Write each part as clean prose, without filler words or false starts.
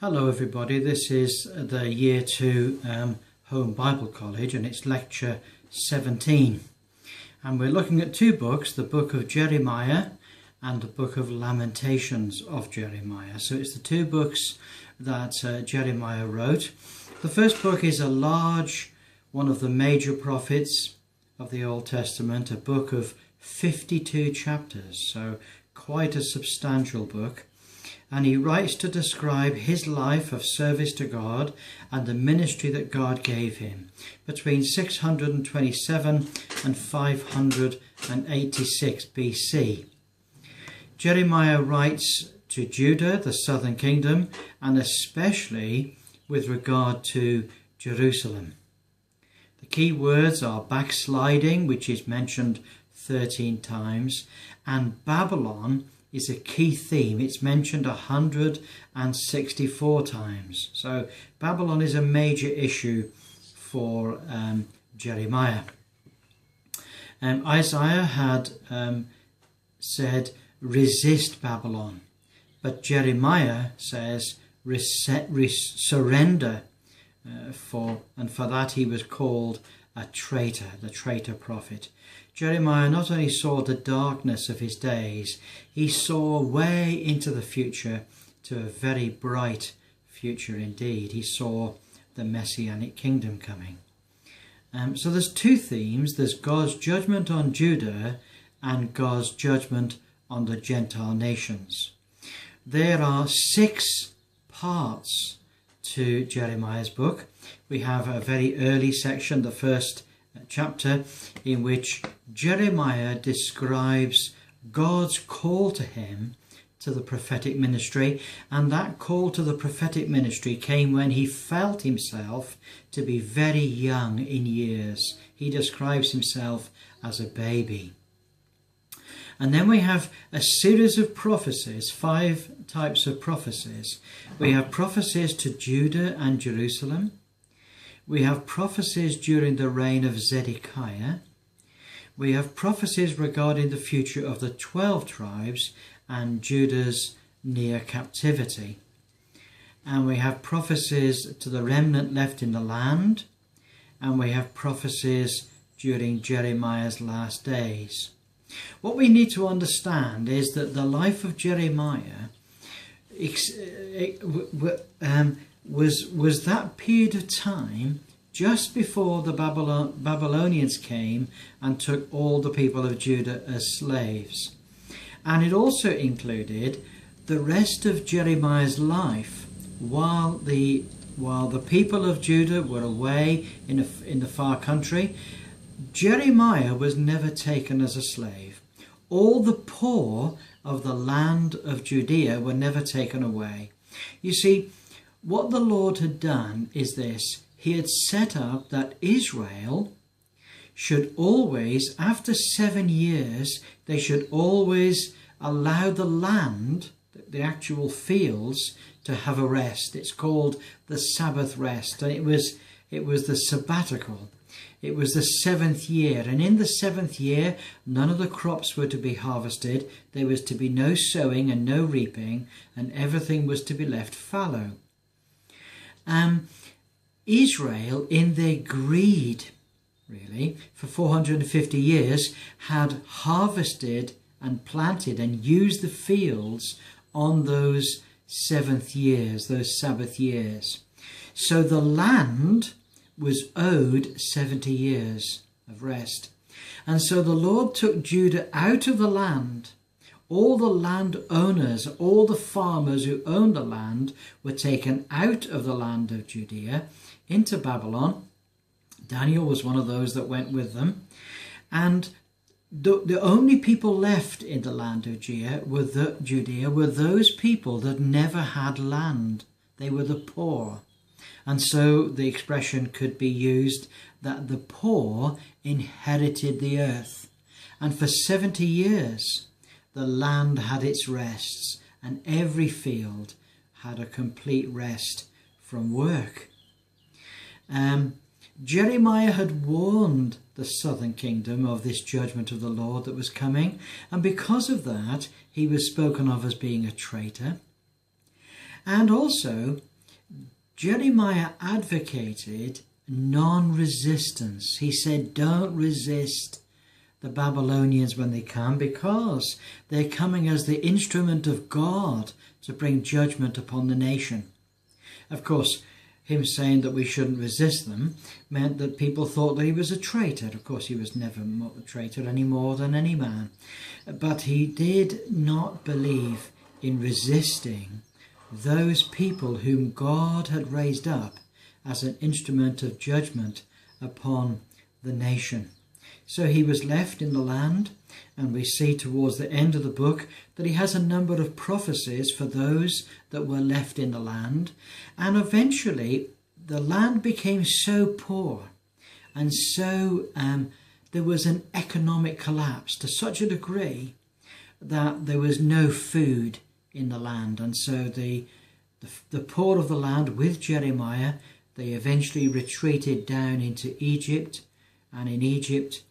Hello everybody, this is the Year 2 Home Bible College and it's lecture 17. And we're looking at two books, the book of Jeremiah and the book of Lamentations of Jeremiah. So it's the two books that Jeremiah wrote. The first book is a large, one of the major prophets of the Old Testament, a book of 52 chapters, so quite a substantial book. And he writes to describe his life of service to God and the ministry that God gave him between 627 and 586 BC. Jeremiah writes to Judah, the southern kingdom, and especially with regard to Jerusalem. The key words are backsliding, which is mentioned 13 times, and Babylon is a key theme. It's mentioned 164 times. So Babylon is a major issue for Jeremiah. Isaiah had said, resist Babylon. But Jeremiah says, surrender. For that he was called a traitor, the traitor prophet. Jeremiah not only saw the darkness of his days, he saw way into the future, to a very bright future indeed. He saw the Messianic kingdom coming. So there's two themes. There's God's judgment on Judah and God's judgment on the Gentile nations. There are 6 parts to Jeremiah's book. We have a very early section, the first chapter, in which Jeremiah describes God's call to him to the prophetic ministry, and that call to the prophetic ministry came when he felt himself to be very young in years. He describes himself as a baby. And then we have a series of prophecies, 5 types of prophecies. We have prophecies to Judah and Jerusalem. We have prophecies during the reign of Zedekiah. We have prophecies regarding the future of the 12 tribes and Judah's near captivity. And we have prophecies to the remnant left in the land. And we have prophecies during Jeremiah's last days. What we need to understand is that the life of Jeremiah was that period of time just before the Babylonians came and took all the people of Judah as slaves. And it also included the rest of Jeremiah's life while the people of Judah were away in the far country. Jeremiah was never taken as a slave. All the poor of the land of Judea were never taken away. You see, what the Lord had done is this. He had set up that Israel should always, after 7 years, they should always allow the land, the actual fields, to have a rest. It's called the Sabbath rest, and it was the sabbatical. It was the 7th year, and in the 7th year, none of the crops were to be harvested. There was to be no sowing and no reaping, and everything was to be left fallow. Israel, in their greed, really, for 450 years, had harvested and planted and used the fields on those 7th years, those Sabbath years. So the land was owed 70 years of rest. And so the Lord took Judah out of the land. All the landowners, all the farmers who owned the land were taken out of the land of Judea into Babylon. Daniel was one of those that went with them. And the only people left in the land of Judea were those people that never had land. They were the poor. And so the expression could be used that the poor inherited the earth. And for 70 years, the land had its rests, and every field had a complete rest from work. Jeremiah had warned the southern kingdom of this judgment of the Lord that was coming, and because of that, he was spoken of as being a traitor. And also, Jeremiah advocated non-resistance. He said, don't resist the Babylonians when they come, because they're coming as the instrument of God to bring judgment upon the nation. Of course, him saying that we shouldn't resist them meant that people thought that he was a traitor. Of course, he was never a traitor any more than any man. But he did not believe in resisting those people whom God had raised up as an instrument of judgment upon the nation. So he was left in the land, and we see towards the end of the book that he has a number of prophecies for those that were left in the land. And eventually the land became so poor, and so there was an economic collapse to such a degree that there was no food in the land. And so the poor of the land with Jeremiah, they eventually retreated down into Egypt, and in Egypt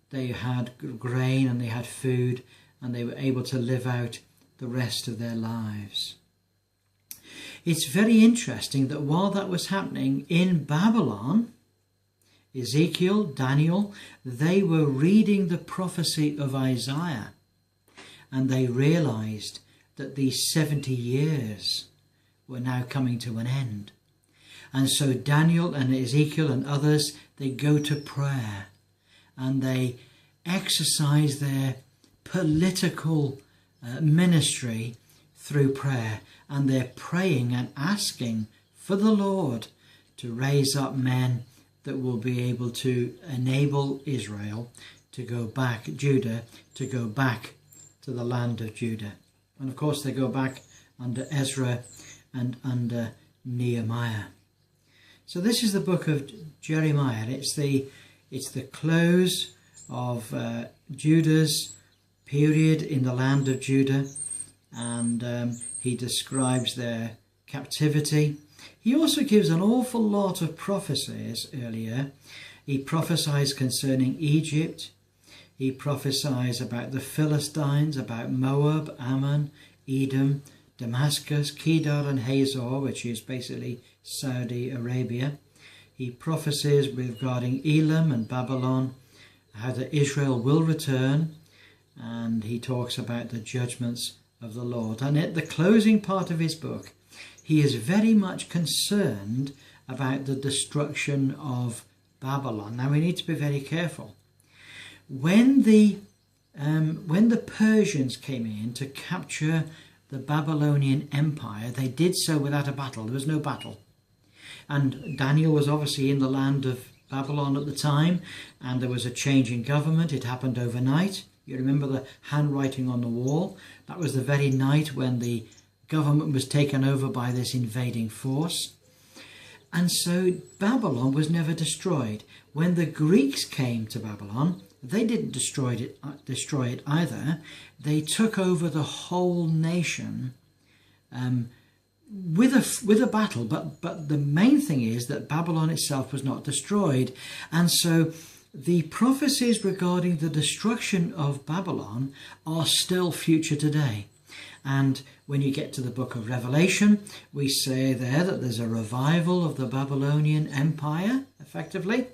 they had grain and they had food, and they were able to live out the rest of their lives. It's very interesting that while that was happening in Babylon, Ezekiel, Daniel, they were reading the prophecy of Isaiah, and they realized that these 70 years were now coming to an end. And so Daniel and Ezekiel and others, they go to prayer, and they exercise their political ministry through prayer. And they're praying and asking for the Lord to raise up men that will be able to enable Israel to go back, Judah, to go back to the land of Judah. And of course they go back under Ezra and under Nehemiah. So this is the book of Jeremiah. It's the close of Judah's period in the land of Judah, and he describes their captivity. He also gives an awful lot of prophecies earlier. He prophesies concerning Egypt. He prophesies about the Philistines, about Moab, Ammon, Edom, Damascus, Kedar and Hazor, which is basically Saudi Arabia. He prophesies regarding Elam and Babylon, how that Israel will return, and he talks about the judgments of the Lord. And at the closing part of his book, he is very much concerned about the destruction of Babylon. Now we need to be very careful. When the Persians came in to capture the Babylonian Empire, they did so without a battle. There was no battle. And Daniel was obviously in the land of Babylon at the time, and there was a change in government. It happened overnight. You remember the handwriting on the wall? That was the very night when the government was taken over by this invading force. And so Babylon was never destroyed. When the Greeks came to Babylon, they didn't destroy it either. They took over the whole nation with a battle, but the main thing is that Babylon itself was not destroyed. And so the prophecies regarding the destruction of Babylon are still future today. And when you get to the book of Revelation, we say there that there's a revival of the Babylonian Empire, effectively,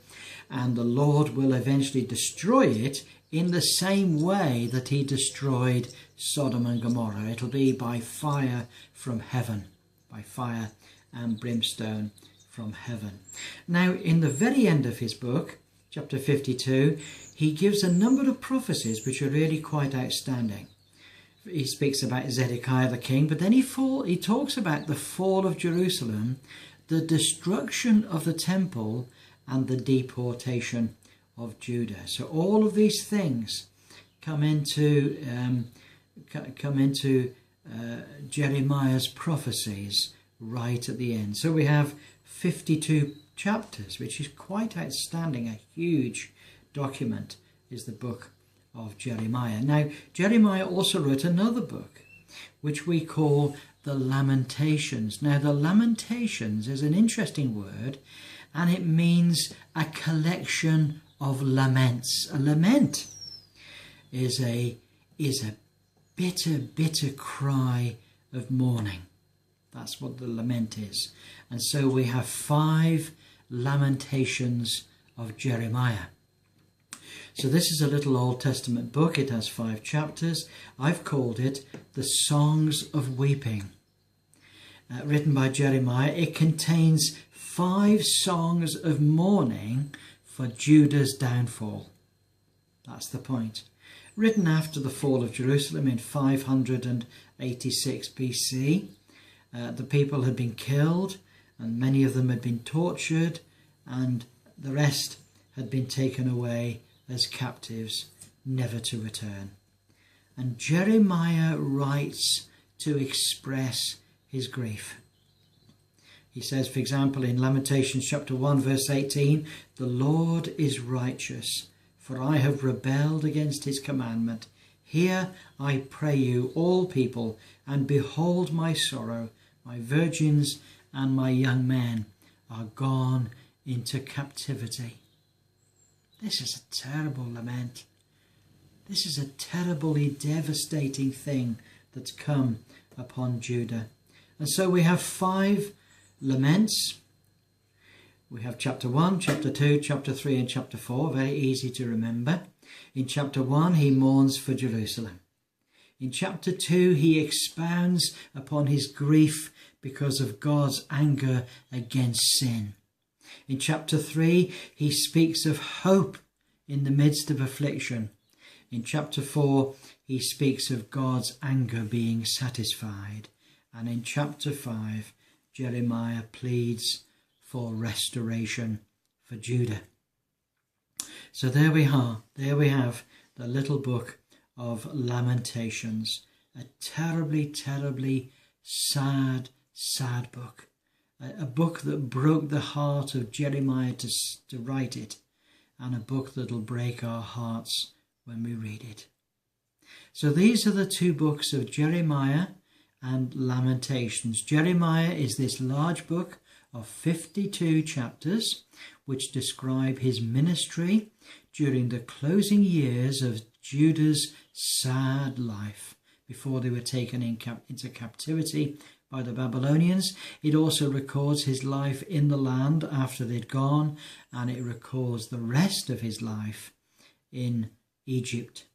and the Lord will eventually destroy it in the same way that he destroyed Sodom and Gomorrah. It'll be by fire from heaven, by fire and brimstone from heaven. Now, in the very end of his book, chapter 52, he gives a number of prophecies which are really quite outstanding. He speaks about Zedekiah the king, but then he talks about the fall of Jerusalem, the destruction of the temple, and the deportation of Judah. So all of these things come into Jeremiah's prophecies right at the end. So we have 52 chapters, which is quite outstanding. A huge document is the book of Jeremiah. Now, Jeremiah also wrote another book, which we call the Lamentations. Now, the Lamentations is an interesting word, and it means a collection of laments. A lament is a bitter, bitter cry of mourning. That's what the lament is. And so we have 5 Lamentations of Jeremiah. So this is a little Old Testament book. It has 5 chapters. I've called it the Songs of Weeping. Written by Jeremiah, it contains 5 songs of mourning for Judah's downfall. That's the point. Written after the fall of Jerusalem in 586 BC. The people had been killed, and many of them had been tortured, and the rest had been taken away as captives, never to return. And Jeremiah writes to express his grief. He says, for example, in Lamentations chapter 1 verse 18, "The Lord is righteous, for I have rebelled against his commandment. Hear, I pray you, all people, and behold my sorrow. My virgins and my young men are gone into captivity." This is a terrible lament. This is a terribly devastating thing that's come upon Judah. And so we have 5 laments. We have chapter 1, chapter 2, chapter 3 and chapter 4, very easy to remember. In chapter 1 he mourns for Jerusalem. In chapter 2 he expounds upon his grief because of God's anger against sin. In chapter 3 he speaks of hope in the midst of affliction. In chapter 4 he speaks of God's anger being satisfied. And in chapter 5 Jeremiah pleads for restoration for Judah. So there we are. There we have the little book of Lamentations. A terribly, terribly sad book. A book that broke the heart of Jeremiah to write it. And a book that'll break our hearts when we read it. So these are the 2 books of Jeremiah and Lamentations. Jeremiah is this large book of 52 chapters which describe his ministry during the closing years of Judah's sad life before they were taken into captivity by the Babylonians. It also records his life in the land after they'd gone, and it records the rest of his life in Egypt.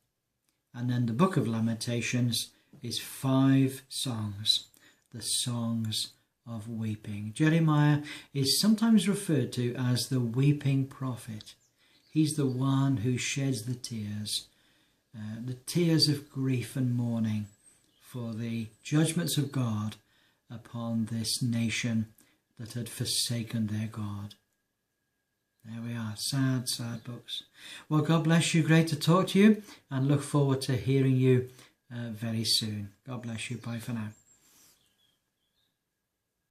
And then the book of Lamentations is 5 songs, the songs of weeping. Jeremiah is sometimes referred to as the weeping prophet. He's the one who sheds the tears of grief and mourning for the judgments of God upon this nation that had forsaken their God. There we are, sad, sad books. Well, God bless you. Great to talk to you, and look forward to hearing you very soon. God bless you. Bye for now.